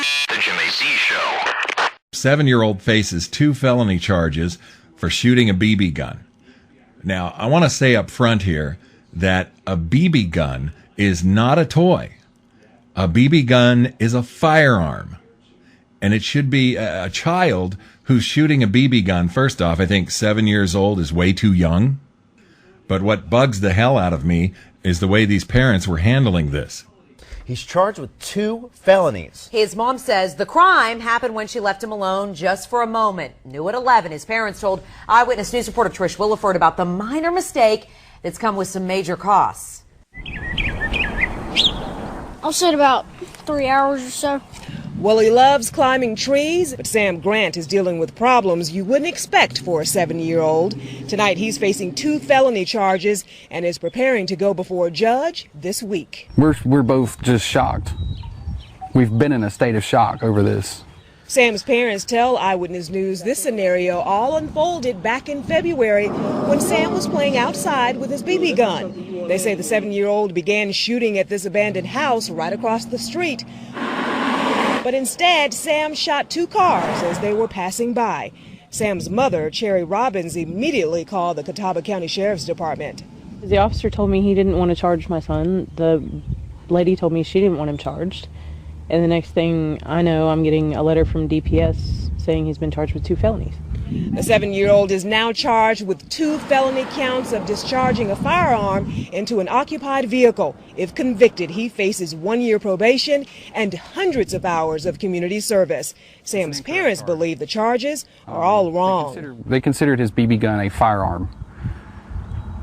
The Jimmy Z Show. 7-year-old faces 2 felony charges for shooting a BB gun. Now, I want to say up front here that a BB gun is not a toy. A BB gun is a firearm. And it should be a child who's shooting a BB gun. First off, I think 7 years old is way too young. But what bugs the hell out of me is the way these parents were handling this. He's charged with 2 felonies. His mom says the crime happened when she left him alone just for a moment. New at 11, his parents told Eyewitness News reporter Trish Williford about the minor mistake that's come with some major costs. I'll sit about 3 hours or so. Well, he loves climbing trees, but Sam Grant is dealing with problems you wouldn't expect for a 7-year-old. Tonight, he's facing 2 felony charges and is preparing to go before a judge this week. We're both just shocked. We've been in a state of shock over this. Sam's parents tell Eyewitness News this scenario all unfolded back in February when Sam was playing outside with his BB gun. They say the 7-year-old began shooting at this abandoned house right across the street. But instead, Sam shot 2 cars as they were passing by. Sam's mother, Cherry Robbins, immediately called the Catawba County Sheriff's Department. The officer told me he didn't want to charge my son. The lady told me she didn't want him charged. And the next thing I know, I'm getting a letter from DPS saying he's been charged with 2 felonies. The 7-year-old is now charged with 2 felony counts of discharging a firearm into an occupied vehicle. If convicted, he faces 1-year probation and hundreds of hours of community service. Sam's parents believe the charges are all wrong. They considered his BB gun a firearm.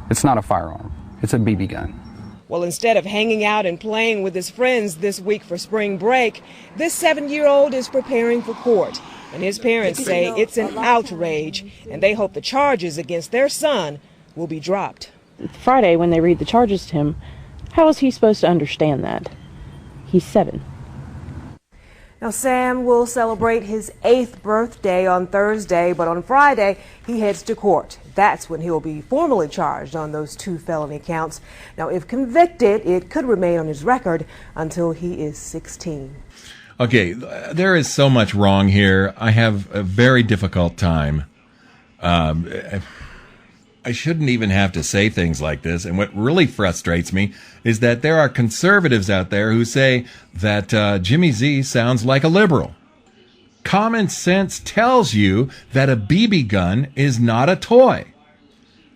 It's not a firearm. It's a BB gun. Well, instead of hanging out and playing with his friends this week for spring break, this 7-year-old is preparing for court. And his parents say it's an outrage, and they hope the charges against their son will be dropped. Friday, when they read the charges to him, how is he supposed to understand that? He's 7. Now, Sam will celebrate his 8th birthday on Thursday, but on Friday, he heads to court. That's when he'll be formally charged on those 2 felony counts. Now, if convicted, it could remain on his record until he is 16. Okay, there is so much wrong here. I have a very difficult time. I shouldn't even have to say things like this. And what really frustrates me is that there are conservatives out there who say that Jimmy Z sounds like a liberal. Common sense tells you that a BB gun is not a toy.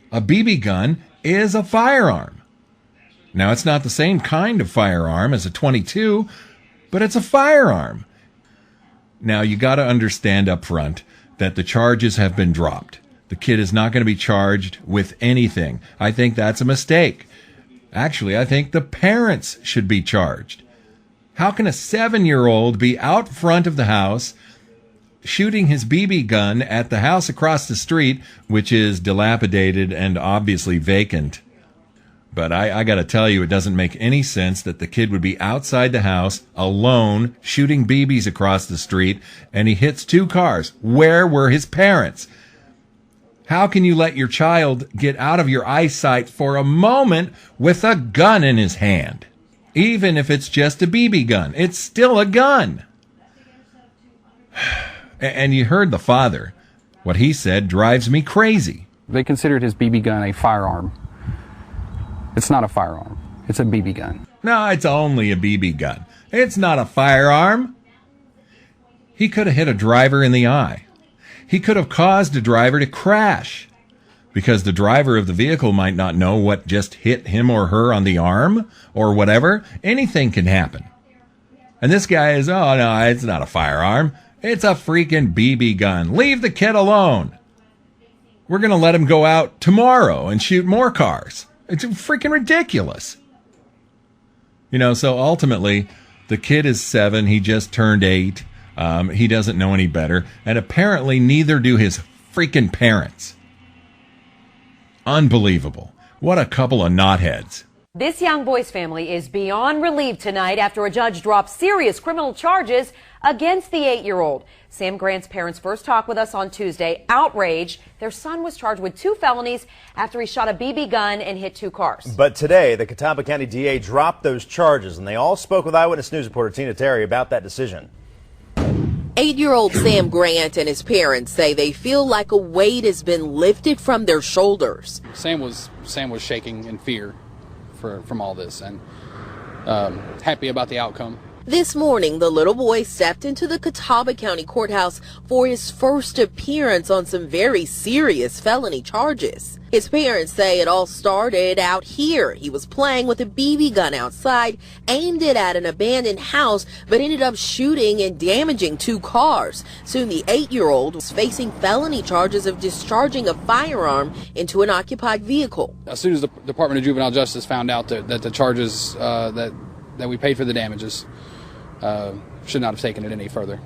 A BB gun is a firearm. Now, it's not the same kind of firearm as a .22, but it's a firearm. Now, you got to understand up front that the charges have been dropped. The kid is not going to be charged with anything. I think that's a mistake. Actually, I think the parents should be charged. How can a 7-year-old be out front of the house shooting his BB gun at the house across the street, which is dilapidated and obviously vacant? But I got to tell you, it doesn't make any sense that the kid would be outside the house alone shooting BBs across the street, and he hits 2 cars. Where were his parents? How can you let your child get out of your eyesight for a moment with a gun in his hand? Even if it's just a BB gun, it's still a gun. And you heard the father. What he said drives me crazy. They considered his BB gun a firearm. It's not a firearm. It's a BB gun. No, it's only a BB gun. It's not a firearm. He could have hit a driver in the eye. He could have caused a driver to crash because the driver of the vehicle might not know what just hit him or her on the arm or whatever. Anything can happen. And this guy is, oh, no, it's not a firearm. It's a freaking BB gun. Leave the kid alone. We're going to let him go out tomorrow and shoot more cars. It's freaking ridiculous. You know, so ultimately, the kid is 7. He just turned 8. He doesn't know any better. And apparently, neither do his freaking parents. Unbelievable. What a couple of knotheads. This young boy's family is beyond relieved tonight after a judge dropped serious criminal charges against the 8-year-old. Sam Grant's parents first talked with us on Tuesday, outraged. Their son was charged with 2 felonies after he shot a BB gun and hit 2 cars. But today, the Catawba County DA dropped those charges, and they all spoke with Eyewitness News reporter Tina Terry about that decision. 8-year-old Sam Grant and his parents say they feel like a weight has been lifted from their shoulders. Sam was shaking in fear from all this, and happy about the outcome. This morning, the little boy stepped into the Catawba County Courthouse for his first appearance on some very serious felony charges. His parents say it all started out here. He was playing with a BB gun outside, aimed it at an abandoned house, but ended up shooting and damaging 2 cars. Soon the 8-year-old was facing felony charges of discharging a firearm into an occupied vehicle. As soon as the Department of Juvenile Justice found out that the charges that we paid for the damages, should not have taken it any further.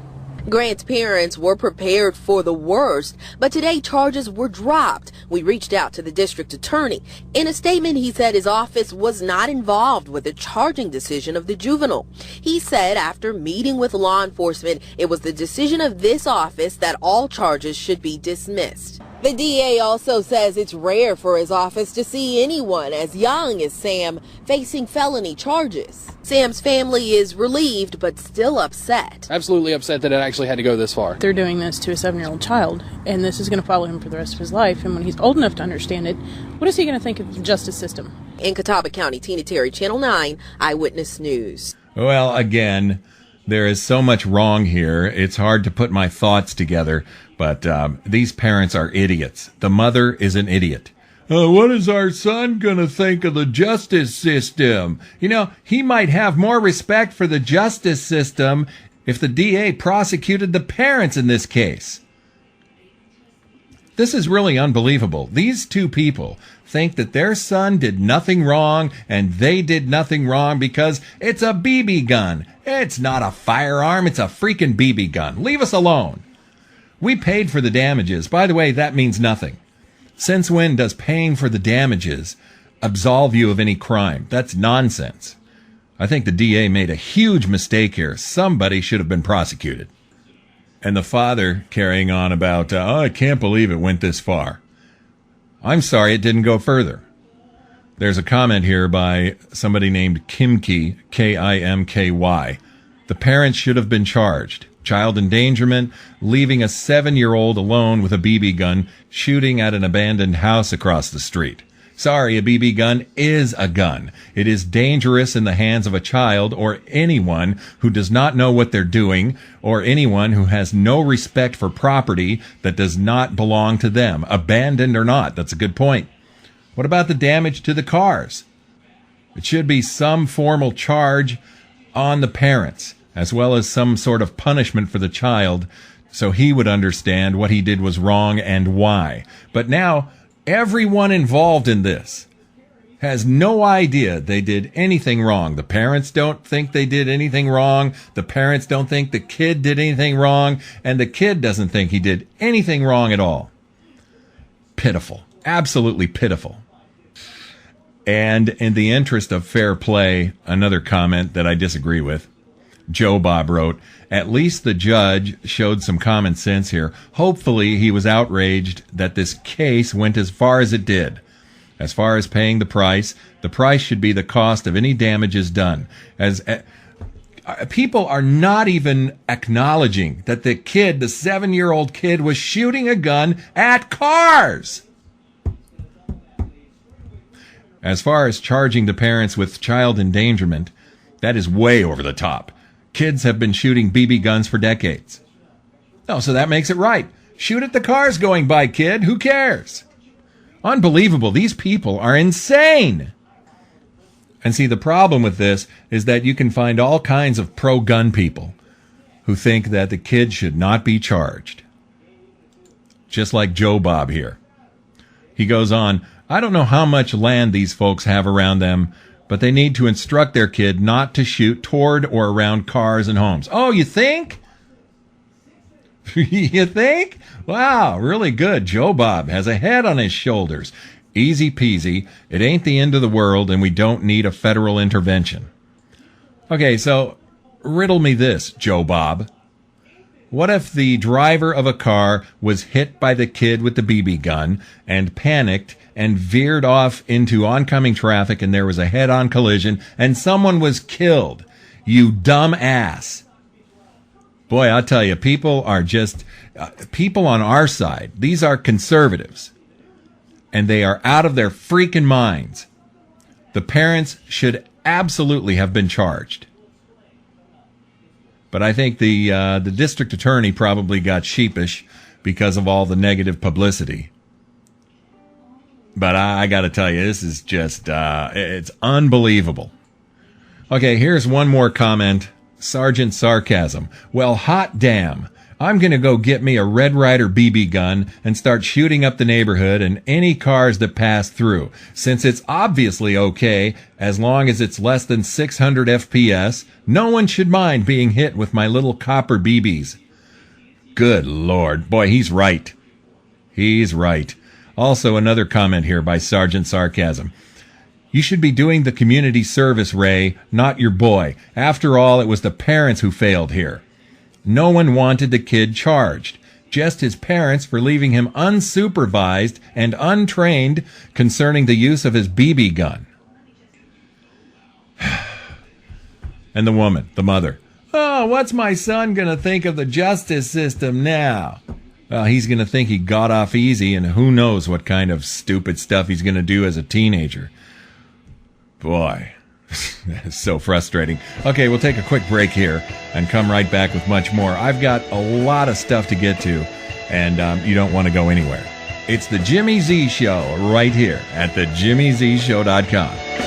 Grant's parents were prepared for the worst, but today charges were dropped. We reached out to the district attorney. In a statement, he said his office was not involved with the charging decision of the juvenile. He said after meeting with law enforcement, it was the decision of this office that all charges should be dismissed. The DA also says it's rare for his office to see anyone as young as Sam facing felony charges. Sam's family is relieved but still upset. Absolutely upset that it actually had to go this far. They're doing this to a 7-year-old child, and this is going to follow him for the rest of his life. And when he's old enough to understand it, what is he going to think of the justice system? In Catawba County, Tina Terry, Channel 9, Eyewitness News. Well, again, there is so much wrong here. It's hard to put my thoughts together, but these parents are idiots. The mother is an idiot. What is our son going to think of the justice system? You know, he might have more respect for the justice system if the DA prosecuted the parents in this case. This is really unbelievable. These 2 people think that their son did nothing wrong and they did nothing wrong because it's a BB gun. It's not a firearm. It's a freaking BB gun. Leave us alone. We paid for the damages. By the way, that means nothing. Since when does paying for the damages absolve you of any crime? That's nonsense. I think the DA made a huge mistake here. Somebody should have been prosecuted. And the father carrying on about, I can't believe it went this far. I'm sorry it didn't go further. There's a comment here by somebody named Kimky, Kimky. The parents should have been charged. Child endangerment, leaving a 7-year-old alone with a BB gun, shooting at an abandoned house across the street. Sorry, a BB gun is a gun. It is dangerous in the hands of a child or anyone who does not know what they're doing, or anyone who has no respect for property that does not belong to them, abandoned or not. That's a good point. What about the damage to the cars? It should be some formal charge on the parents, as well as some sort of punishment for the child, so he would understand what he did was wrong and why. But now, everyone involved in this has no idea they did anything wrong. The parents don't think they did anything wrong. The parents don't think the kid did anything wrong. And the kid doesn't think he did anything wrong at all. Pitiful. Absolutely pitiful. And in the interest of fair play, another comment that I disagree with. Joe Bob wrote, at least the judge showed some common sense here. Hopefully he was outraged that this case went as far as it did. As far as paying the price should be the cost of any damages done. As people are not even acknowledging that the kid, the 7-year-old kid, was shooting a gun at cars. As far as charging the parents with child endangerment, that is way over the top. Kids have been shooting BB guns for decades. Oh, so that makes it right. Shoot at the cars going by, kid. Who cares? Unbelievable. These people are insane. And see, the problem with this is that you can find all kinds of pro-gun people who think that the kid should not be charged. Just like Joe Bob here. He goes on, I don't know how much land these folks have around them, but they need to instruct their kid not to shoot toward or around cars and homes. Oh, you think? You think? Wow, really good. Joe Bob has a head on his shoulders. Easy peasy. It ain't the end of the world, and we don't need a federal intervention. Okay, so riddle me this, Joe Bob. What if the driver of a car was hit by the kid with the BB gun and panicked and veered off into oncoming traffic and there was a head-on collision and someone was killed? You dumb ass. Boy, I'll tell you, people are just, people on our side, these are conservatives, and they are out of their freaking minds. The parents should absolutely have been charged. But I think the district attorney probably got sheepish because of all the negative publicity. But I got to tell you, this is just, it's unbelievable. Okay, here's one more comment. Sergeant Sarcasm. Well, hot damn. I'm going to go get me a Red Ryder BB gun and start shooting up the neighborhood and any cars that pass through, since it's obviously okay as long as it's less than 600 FPS. No one should mind being hit with my little copper BBs. Good Lord. Boy, he's right. He's right. Also, another comment here by Sergeant Sarcasm. You should be doing the community service, Ray, not your boy. After all, it was the parents who failed here. No one wanted the kid charged, just his parents for leaving him unsupervised and untrained concerning the use of his BB gun. And the woman, the mother. Oh, what's my son going to think of the justice system now? Well, he's going to think he got off easy, and who knows what kind of stupid stuff he's going to do as a teenager. Boy, that is so frustrating. Okay, we'll take a quick break here and come right back with much more. I've got a lot of stuff to get to, and you don't want to go anywhere. It's the Jimmy Z Show right here at thejimmyzshow.com.